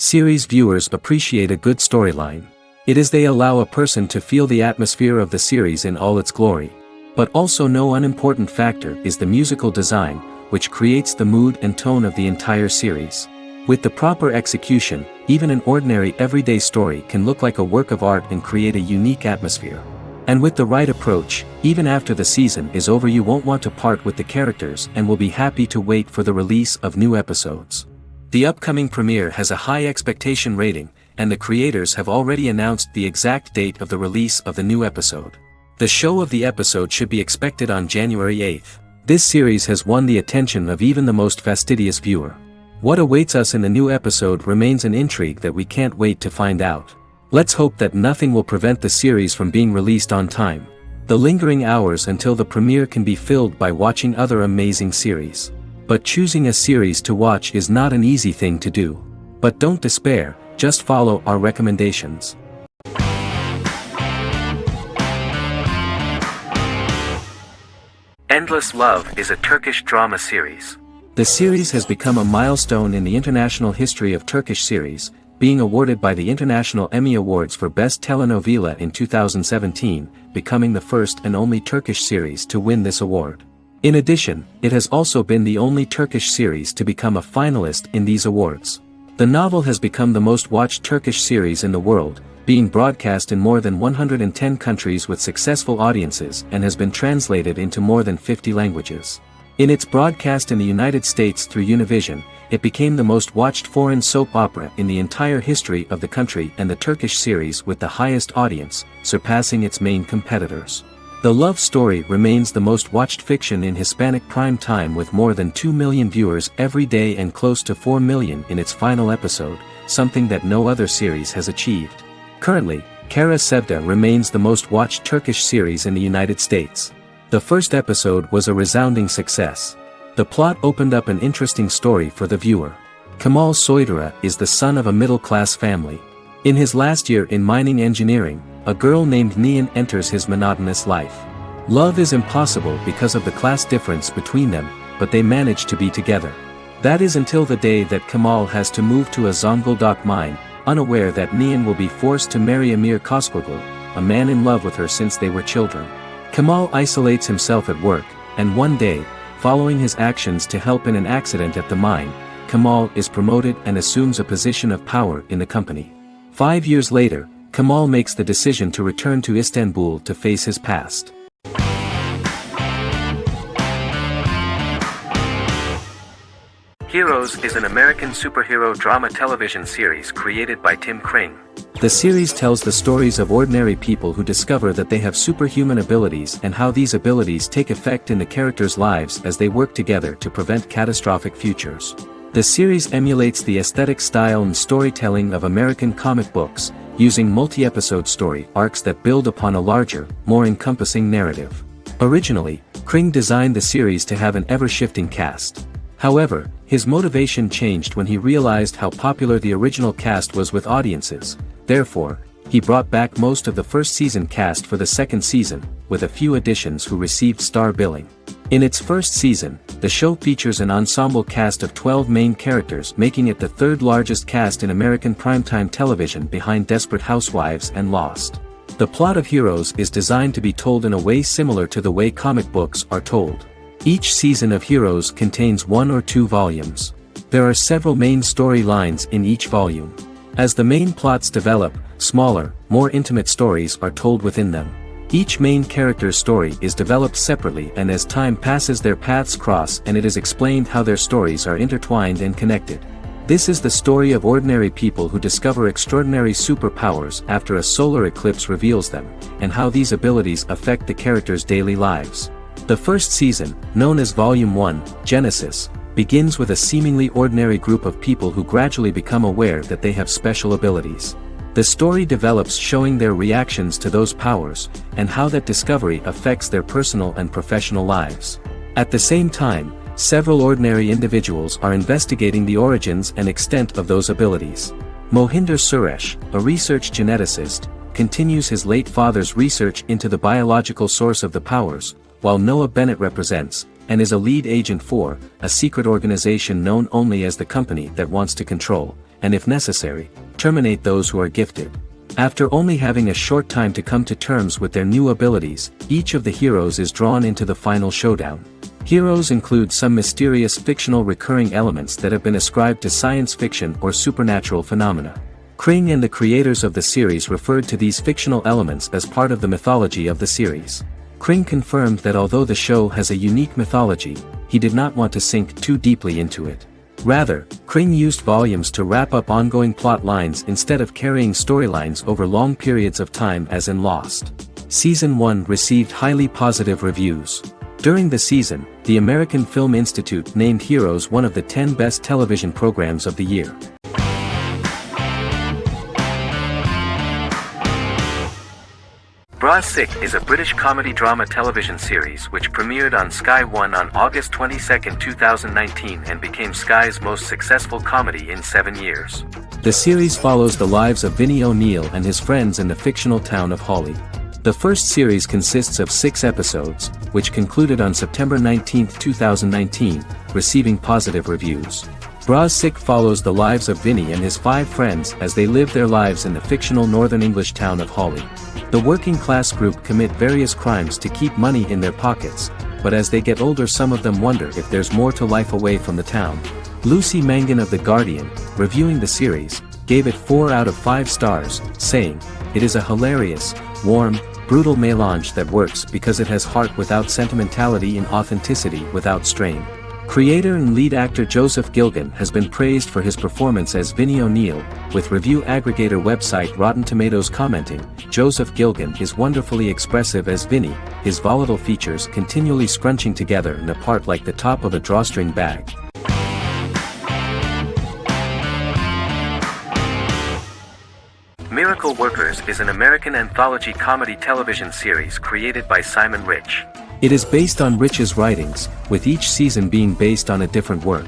Series viewers appreciate a good storyline. It is they allow a person to feel the atmosphere of the series in all its glory. But also no unimportant factor is the musical design, which creates the mood and tone of the entire series. With the proper execution, even an ordinary everyday story can look like a work of art and create a unique atmosphere. And with the right approach, even after the season is over you won't want to part with the characters and will be happy to wait for the release of new episodes. The upcoming premiere has a high expectation rating, and the creators have already announced the exact date of the release of the new episode. The show of the episode should be expected on January 8th. This series has won the attention of even the most fastidious viewer. What awaits us in the new episode remains an intrigue that we can't wait to find out. Let's hope that nothing will prevent the series from being released on time. The lingering hours until the premiere can be filled by watching other amazing series. But choosing a series to watch is not an easy thing to do. But don't despair, just follow our recommendations. Endless Love is a Turkish drama series. The series has become a milestone in the international history of Turkish series, being awarded by the International Emmy Awards for Best Telenovela in 2017, becoming the first and only Turkish series to win this award. In addition, it has also been the only Turkish series to become a finalist in these awards. The novel has become the most watched Turkish series in the world, being broadcast in more than 110 countries with successful audiences and has been translated into more than 50 languages. In its broadcast in the United States through Univision, it became the most watched foreign soap opera in the entire history of the country and the Turkish series with the highest audience, surpassing its main competitors. The love story remains the most watched fiction in Hispanic prime time with more than 2 million viewers every day and close to 4 million in its final episode, something that no other series has achieved. Currently, Kara Sevda remains the most watched Turkish series in the United States. The first episode was a resounding success. The plot opened up an interesting story for the viewer. Kemal Soydura is the son of a middle-class family. In his last year in mining engineering, a girl named Nihan enters his monotonous life. Love is impossible because of the class difference between them, but they manage to be together. That is until the day that Kemal has to move to a Zonguldak mine, unaware that Nihan will be forced to marry Emir Koskoglu, a man in love with her since they were children. Kemal isolates himself at work, and one day, following his actions to help in an accident at the mine, Kemal is promoted and assumes a position of power in the company. 5 years later, Kemal makes the decision to return to Istanbul to face his past. Heroes is an American superhero drama television series created by Tim Kring. The series tells the stories of ordinary people who discover that they have superhuman abilities and how these abilities take effect in the characters' lives as they work together to prevent catastrophic futures. The series emulates the aesthetic style and storytelling of American comic books, using multi-episode story arcs that build upon a larger, more encompassing narrative. Originally, Kring designed the series to have an ever-shifting cast. However, his motivation changed when he realized how popular the original cast was with audiences. Therefore, he brought back most of the first season cast for the second season, with a few additions who received star billing. In its first season, the show features an ensemble cast of 12 main characters, making it the third largest cast in American primetime television behind Desperate Housewives and Lost. The plot of Heroes is designed to be told in a way similar to the way comic books are told. Each season of Heroes contains 1 or 2 volumes. There are several main storylines in each volume. As the main plots develop, smaller, more intimate stories are told within them. Each main character's story is developed separately, and as time passes their paths cross and it is explained how their stories are intertwined and connected. This is the story of ordinary people who discover extraordinary superpowers after a solar eclipse reveals them, and how these abilities affect the characters' daily lives. The first season, known as Volume 1, Genesis, begins with a seemingly ordinary group of people who gradually become aware that they have special abilities. The story develops showing their reactions to those powers, and how that discovery affects their personal and professional lives. At the same time, several ordinary individuals are investigating the origins and extent of those abilities. Mohinder Suresh, a research geneticist, continues his late father's research into the biological source of the powers, while Noah Bennett represents, and is a lead agent for, a secret organization known only as the Company that wants to control, and if necessary, terminate those who are gifted. After only having a short time to come to terms with their new abilities, each of the heroes is drawn into the final showdown. Heroes include some mysterious fictional recurring elements that have been ascribed to science fiction or supernatural phenomena. Kring and the creators of the series referred to these fictional elements as part of the mythology of the series. Kring confirmed that although the show has a unique mythology, he did not want to sink too deeply into it. Rather, Kring used volumes to wrap up ongoing plot lines instead of carrying storylines over long periods of time as in Lost. Season 1 received highly positive reviews. During the season, the American Film Institute named Heroes one of the 10 best television programs of the year. Bra Sick is a British comedy drama television series which premiered on Sky One on August 22, 2019 and became Sky's most successful comedy in 7 years. The series follows the lives of Vinnie O'Neill and his friends in the fictional town of Hawley. The first series consists of 6 episodes, which concluded on September 19, 2019, receiving positive reviews. Bra Sick follows the lives of Vinnie and his 5 friends as they live their lives in the fictional Northern English town of Hawley. The working class group commit various crimes to keep money in their pockets, but as they get older some of them wonder if there's more to life away from the town. Lucy Mangan of The Guardian, reviewing the series, gave it 4 out of 5 stars, saying, "It is a hilarious, warm, brutal melange that works because it has heart without sentimentality and authenticity without strain." Creator and lead actor Joseph Gilgun has been praised for his performance as Vinnie O'Neill, with review aggregator website Rotten Tomatoes commenting, "Joseph Gilgun is wonderfully expressive as Vinnie, his volatile features continually scrunching together and apart like the top of a drawstring bag." Miracle Workers is an American anthology comedy television series created by Simon Rich. It is based on Rich's writings, with each season being based on a different work.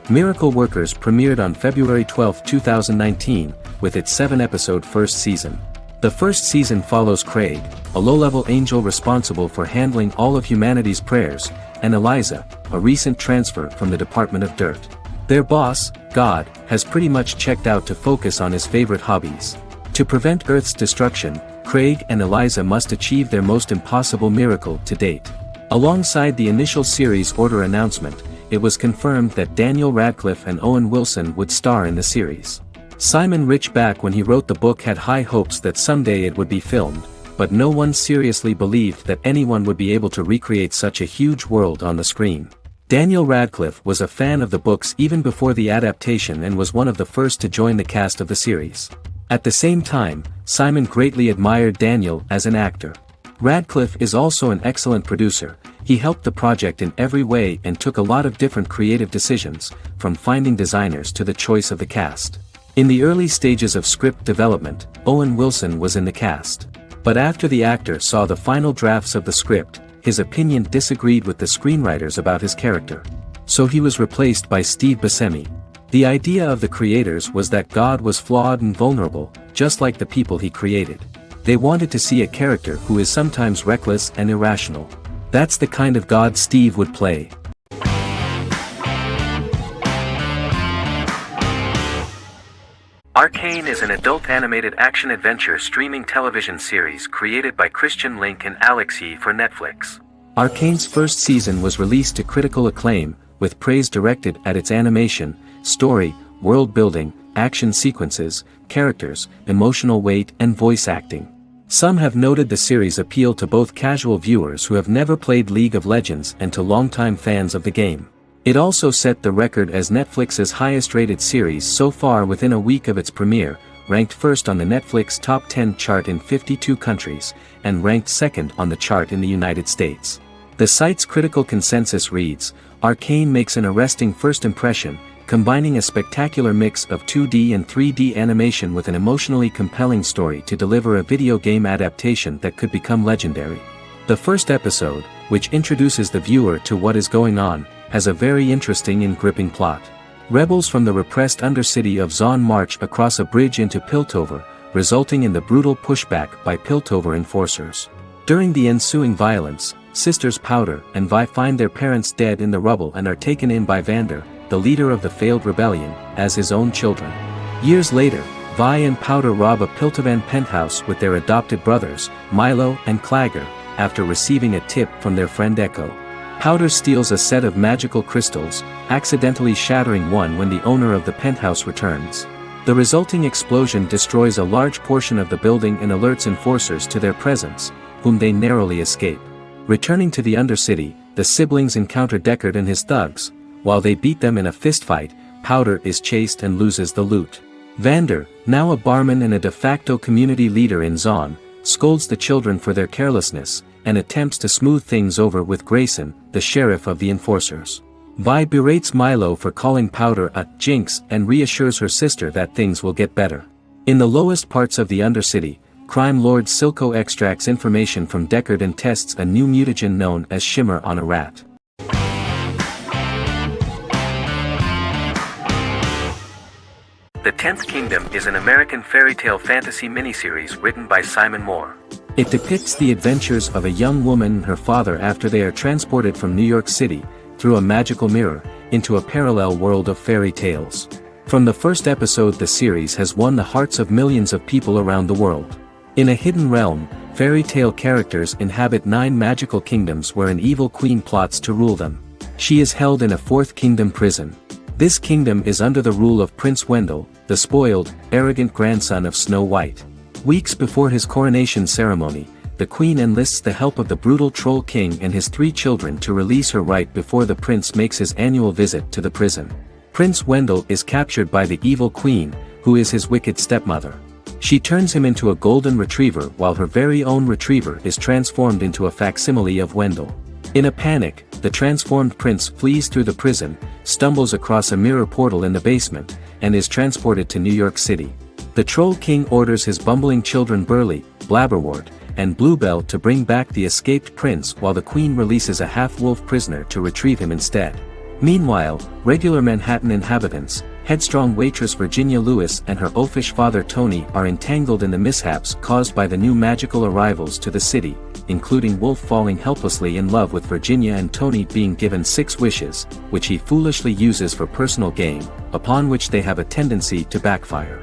Miracle Workers premiered on February 12, 2019, with its 7-episode first season. The first season follows Craig, a low-level angel responsible for handling all of humanity's prayers, and Eliza, a recent transfer from the Department of Dirt. Their boss, God, has pretty much checked out to focus on his favorite hobbies. To prevent Earth's destruction, Craig and Eliza must achieve their most impossible miracle to date. Alongside the initial series order announcement, it was confirmed that Daniel Radcliffe and Owen Wilson would star in the series. Simon Rich back when he wrote the book had high hopes that someday it would be filmed, but no one seriously believed that anyone would be able to recreate such a huge world on the screen. Daniel Radcliffe was a fan of the books even before the adaptation and was one of the first to join the cast of the series. At the same time, Simon greatly admired Daniel as an actor. Radcliffe is also an excellent producer. He helped the project in every way and took a lot of different creative decisions, from finding designers to the choice of the cast. In the early stages of script development, Owen Wilson was in the cast. But after the actor saw the final drafts of the script, his opinion disagreed with the screenwriters about his character. So he was replaced by Steve Buscemi. The idea of the creators was that God was flawed and vulnerable, just like the people he created. They wanted to see a character who is sometimes reckless and irrational. That's the kind of God Steve would play. Arcane is an adult animated action-adventure streaming television series created by Christian Link and Alex Yee for Netflix. Arcane's first season was released to critical acclaim, with praise directed at its animation, story, world building, action sequences, characters, emotional weight and voice acting. Some have noted the series appeal to both casual viewers who have never played League of Legends and to longtime fans of the game. It also set the record as Netflix's highest-rated series so far within a week of its premiere, ranked first on the Netflix Top 10 chart in 52 countries, and ranked second on the chart in the United States. The site's critical consensus reads, "Arcane makes an arresting first impression, combining a spectacular mix of 2D and 3D animation with an emotionally compelling story to deliver a video game adaptation that could become legendary." The first episode, which introduces the viewer to what is going on, has a very interesting and gripping plot. Rebels from the repressed undercity of Zon march across a bridge into Piltover, resulting in the brutal pushback by Piltover enforcers. During the ensuing violence, sisters Powder and Vi find their parents dead in the rubble and are taken in by Vander, the leader of the failed rebellion, as his own children. Years later, Vi and Powder rob a Piltovan penthouse with their adopted brothers, Milo and Clagger, after receiving a tip from their friend Echo. Powder steals a set of magical crystals, accidentally shattering one when the owner of the penthouse returns. The resulting explosion destroys a large portion of the building and alerts enforcers to their presence, whom they narrowly escape. Returning to the Undercity, the siblings encounter Deckard and his thugs. While they beat them in a fistfight, Powder is chased and loses the loot. Vander, now a barman and a de facto community leader in Zaun, scolds the children for their carelessness, and attempts to smooth things over with Grayson, the sheriff of the enforcers. Vi berates Milo for calling Powder a jinx and reassures her sister that things will get better. In the lowest parts of the Undercity, crime lord Silco extracts information from Deckard and tests a new mutagen known as Shimmer on a rat. The 10th Kingdom is an American fairy tale fantasy miniseries written by Simon Moore. It depicts the adventures of a young woman and her father after they are transported from New York City, through a magical mirror, into a parallel world of fairy tales. From the first episode, the series has won the hearts of millions of people around the world. In a hidden realm, fairy tale characters inhabit 9 magical kingdoms where an evil queen plots to rule them. She is held in a 4th kingdom prison. This kingdom is under the rule of Prince Wendell, the spoiled, arrogant grandson of Snow White. Weeks before his coronation ceremony, the queen enlists the help of the brutal Troll King and his 3 children to release her right before the prince makes his annual visit to the prison. Prince Wendell is captured by the evil queen, who is his wicked stepmother. She turns him into a golden retriever while her very own retriever is transformed into a facsimile of Wendell. In a panic, the transformed prince flees through the prison, stumbles across a mirror portal in the basement, and is transported to New York City. The Troll King orders his bumbling children Burly, Blabberwort, and Bluebell to bring back the escaped prince while the queen releases a half-wolf prisoner to retrieve him instead. Meanwhile, regular Manhattan inhabitants, headstrong waitress Virginia Lewis and her oafish father Tony are entangled in the mishaps caused by the new magical arrivals to the city, including Wolf falling helplessly in love with Virginia and Tony being given 6 wishes, which he foolishly uses for personal gain, upon which they have a tendency to backfire.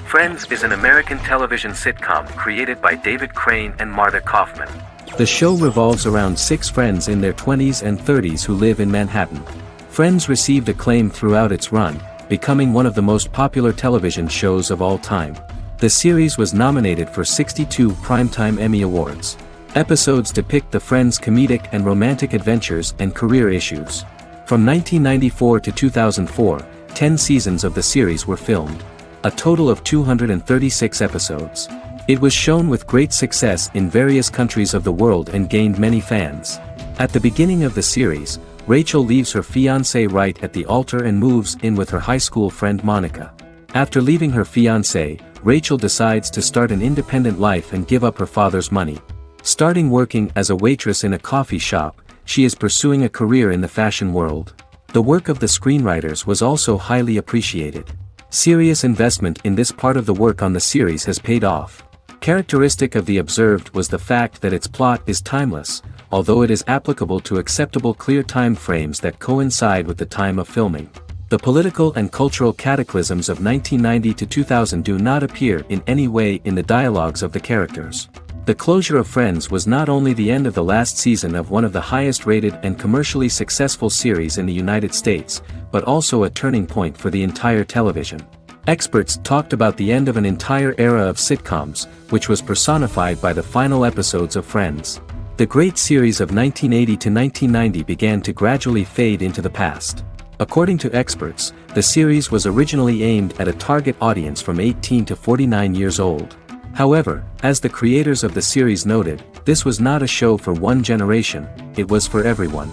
Friends is an American television sitcom created by David Crane and Marta Kaufman. The show revolves around 6 friends in their 20s and 30s who live in Manhattan. Friends received acclaim throughout its run, becoming one of the most popular television shows of all time. The series was nominated for 62 Primetime Emmy Awards. Episodes depict the friends' comedic and romantic adventures and career issues. From 1994 to 2004, 10 seasons of the series were filmed. A total of 236 episodes. It was shown with great success in various countries of the world and gained many fans. At the beginning of the series, Rachel leaves her fiancé right at the altar and moves in with her high school friend Monica. After leaving her fiancé, Rachel decides to start an independent life and give up her father's money. Starting working as a waitress in a coffee shop, she is pursuing a career in the fashion world. The work of the screenwriters was also highly appreciated. Serious investment in this part of the work on the series has paid off. Characteristic of The Observed was the fact that its plot is timeless, although it is applicable to acceptable clear time frames that coincide with the time of filming. The political and cultural cataclysms of 1990 to 2000 do not appear in any way in the dialogues of the characters. The closure of Friends was not only the end of the last season of one of the highest-rated and commercially successful series in the United States, but also a turning point for the entire television. Experts talked about the end of an entire era of sitcoms, which was personified by the final episodes of Friends. The great series of 1980 to 1990 began to gradually fade into the past. According to experts, the series was originally aimed at a target audience from 18 to 49 years old. However, as the creators of the series noted, this was not a show for one generation, it was for everyone.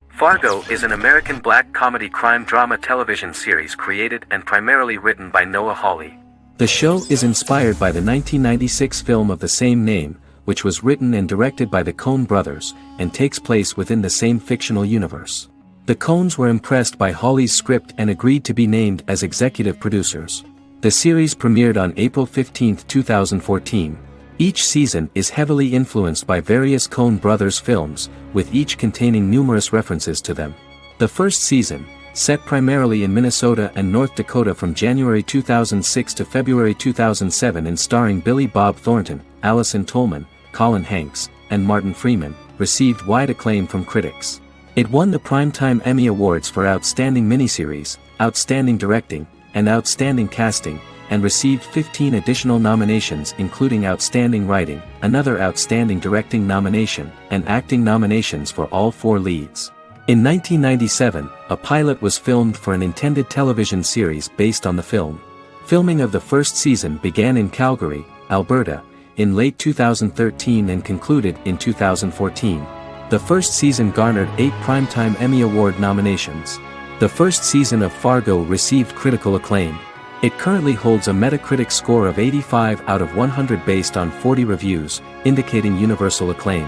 Fargo is an American black comedy crime drama television series created and primarily written by Noah Hawley. The show is inspired by the 1996 film of the same name, which was written and directed by the Coen brothers, and takes place within the same fictional universe. The Coens were impressed by Hawley's script and agreed to be named as executive producers. The series premiered on April 15, 2014. Each season is heavily influenced by various Coen Brothers films, with each containing numerous references to them. The first season, set primarily in Minnesota and North Dakota from January 2006 to February 2007 and starring Billy Bob Thornton, Allison Tolman, Colin Hanks, and Martin Freeman, received wide acclaim from critics. It won the Primetime Emmy Awards for Outstanding Miniseries, Outstanding Directing, and Outstanding Casting, and received 15 additional nominations including Outstanding Writing, another Outstanding Directing nomination, and acting nominations for all 4 leads. In 1997, a pilot was filmed for an intended television series based on the film. Filming of the first season began in Calgary, Alberta, in late 2013 and concluded in 2014. The first season garnered 8 Primetime Emmy Award nominations. The first season of Fargo received critical acclaim. It currently holds a Metacritic score of 85 out of 100 based on 40 reviews, indicating universal acclaim.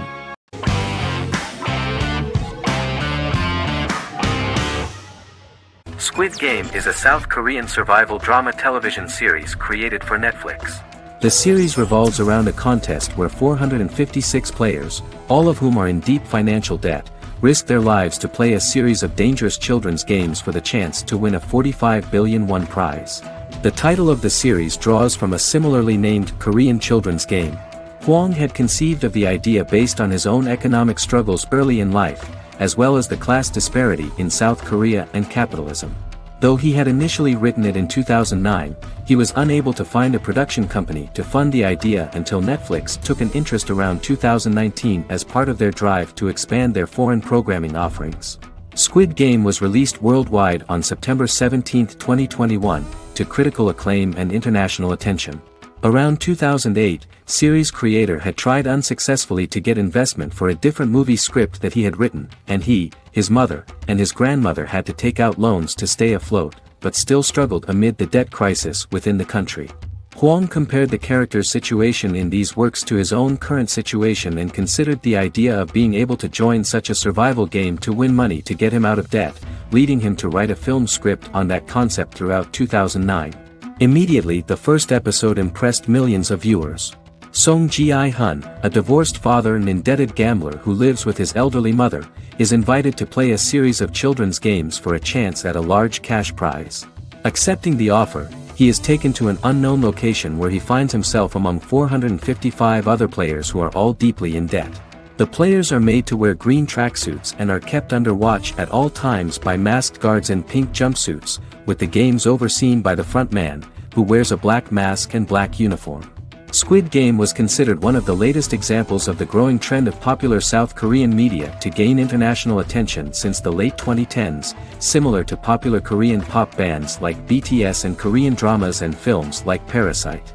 Squid Game is a South Korean survival drama television series created for Netflix. The series revolves around a contest where 456 players, all of whom are in deep financial debt, risk their lives to play a series of dangerous children's games for the chance to win a 45 billion won prize. The title of the series draws from a similarly named Korean children's game. Hwang had conceived of the idea based on his own economic struggles early in life, as well as the class disparity in South Korea and capitalism. Though he had initially written it in 2009, he was unable to find a production company to fund the idea until Netflix took an interest around 2019 as part of their drive to expand their foreign programming offerings. Squid Game was released worldwide on September 17, 2021, to critical acclaim and international attention. Around 2008, series creator had tried unsuccessfully to get investment for a different movie script that he had written, and he, his mother, and his grandmother had to take out loans to stay afloat, but still struggled amid the debt crisis within the country. Hwang compared the character's situation in these works to his own current situation and considered the idea of being able to join such a survival game to win money to get him out of debt, leading him to write a film script on that concept throughout 2009. Immediately the first episode impressed millions of viewers. Song Ji-hun, a divorced father and indebted gambler who lives with his elderly mother, is invited to play a series of children's games for a chance at a large cash prize. Accepting the offer, he is taken to an unknown location where he finds himself among 455 other players who are all deeply in debt. The players are made to wear green tracksuits and are kept under watch at all times by masked guards in pink jumpsuits, with the games overseen by the front man, who wears a black mask and black uniform. Squid Game was considered one of the latest examples of the growing trend of popular South Korean media to gain international attention since the late 2010s, similar to popular Korean pop bands like BTS and Korean dramas and films like Parasite.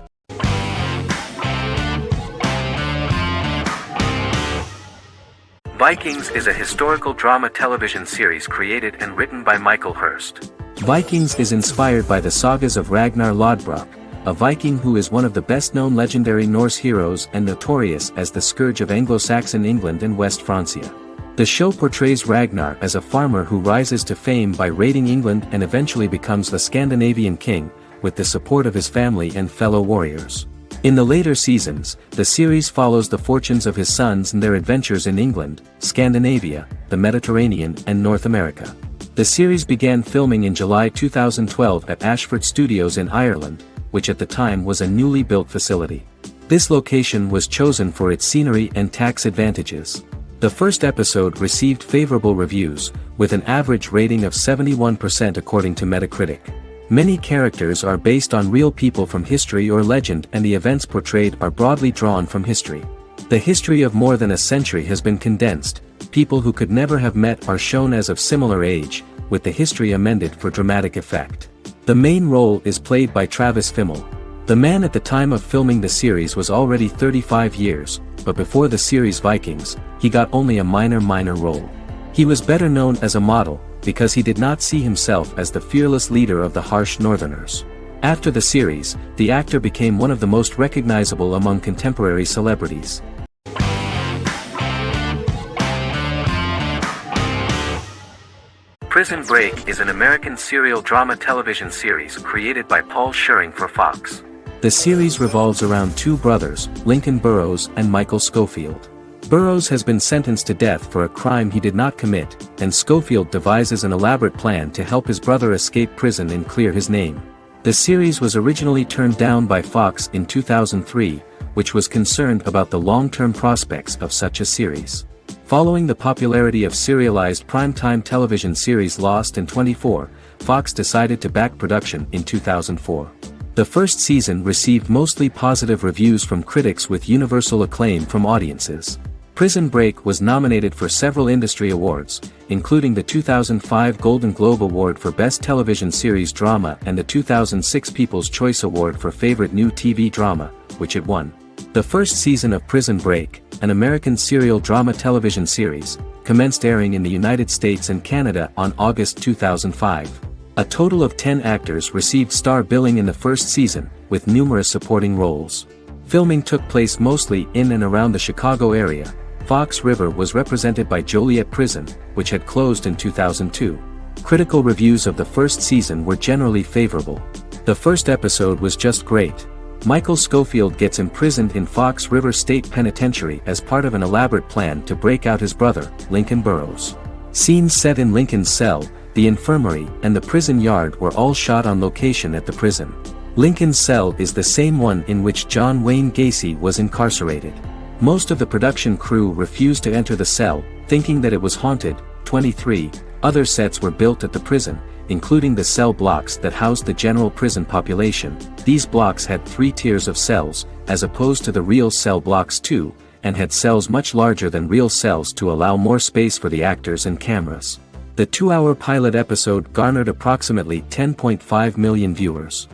Vikings is a historical drama television series created and written by Michael Hurst. Vikings is inspired by the sagas of Ragnar Lodbrok, a Viking who is one of the best-known legendary Norse heroes and notorious as the scourge of Anglo-Saxon England and West Francia. The show portrays Ragnar as a farmer who rises to fame by raiding England and eventually becomes the Scandinavian king, with the support of his family and fellow warriors. In the later seasons, the series follows the fortunes of his sons and their adventures in England, Scandinavia, the Mediterranean and North America. The series began filming in July 2012 at Ashford Studios in Ireland, which at the time was a newly built facility. This location was chosen for its scenery and tax advantages. The first episode received favorable reviews, with an average rating of 71% according to Metacritic. Many characters are based on real people from history or legend, and the events portrayed are broadly drawn from history. The history of more than a century has been condensed. People who could never have met are shown as of similar age, with the history amended for dramatic effect. The main role is played by Travis Fimmel. The man at the time of filming the series was already 35 years, but before the series Vikings, he got only a minor role. He was better known as a model, because he did not see himself as the fearless leader of the harsh Northerners. After the series, the actor became one of the most recognizable among contemporary celebrities. Prison Break is an American serial drama television series created by Paul Scheuring for Fox. The series revolves around two brothers, Lincoln Burrows and Michael Schofield. Burrows has been sentenced to death for a crime he did not commit, and Schofield devises an elaborate plan to help his brother escape prison and clear his name. The series was originally turned down by Fox in 2003, which was concerned about the long-term prospects of such a series. Following the popularity of serialized primetime television series Lost in 24, Fox decided to back production in 2004. The first season received mostly positive reviews from critics with universal acclaim from audiences. Prison Break was nominated for several industry awards, including the 2005 Golden Globe Award for Best Television Series Drama and the 2006 People's Choice Award for Favorite New TV Drama, which it won. The first season of Prison Break, an American serial drama television series, commenced airing in the United States and Canada on August 2005. A total of 10 actors received star billing in the first season, with numerous supporting roles. Filming took place mostly in and around the Chicago area. Fox River was represented by Joliet Prison, which had closed in 2002. Critical reviews of the first season were generally favorable. The first episode was just great. Michael Schofield gets imprisoned in Fox River State Penitentiary as part of an elaborate plan to break out his brother, Lincoln Burrows. Scenes set in Lincoln's cell, the infirmary, and the prison yard were all shot on location at the prison. Lincoln's cell is the same one in which John Wayne Gacy was incarcerated. Most of the production crew refused to enter the cell, thinking that it was haunted. 23 other sets were built at the prison, including the cell blocks that housed the general prison population. These blocks had 3 tiers of cells, as opposed to the real cell blocks 2, and had cells much larger than real cells to allow more space for the actors and cameras. The 2-hour pilot episode garnered approximately 10.5 million viewers.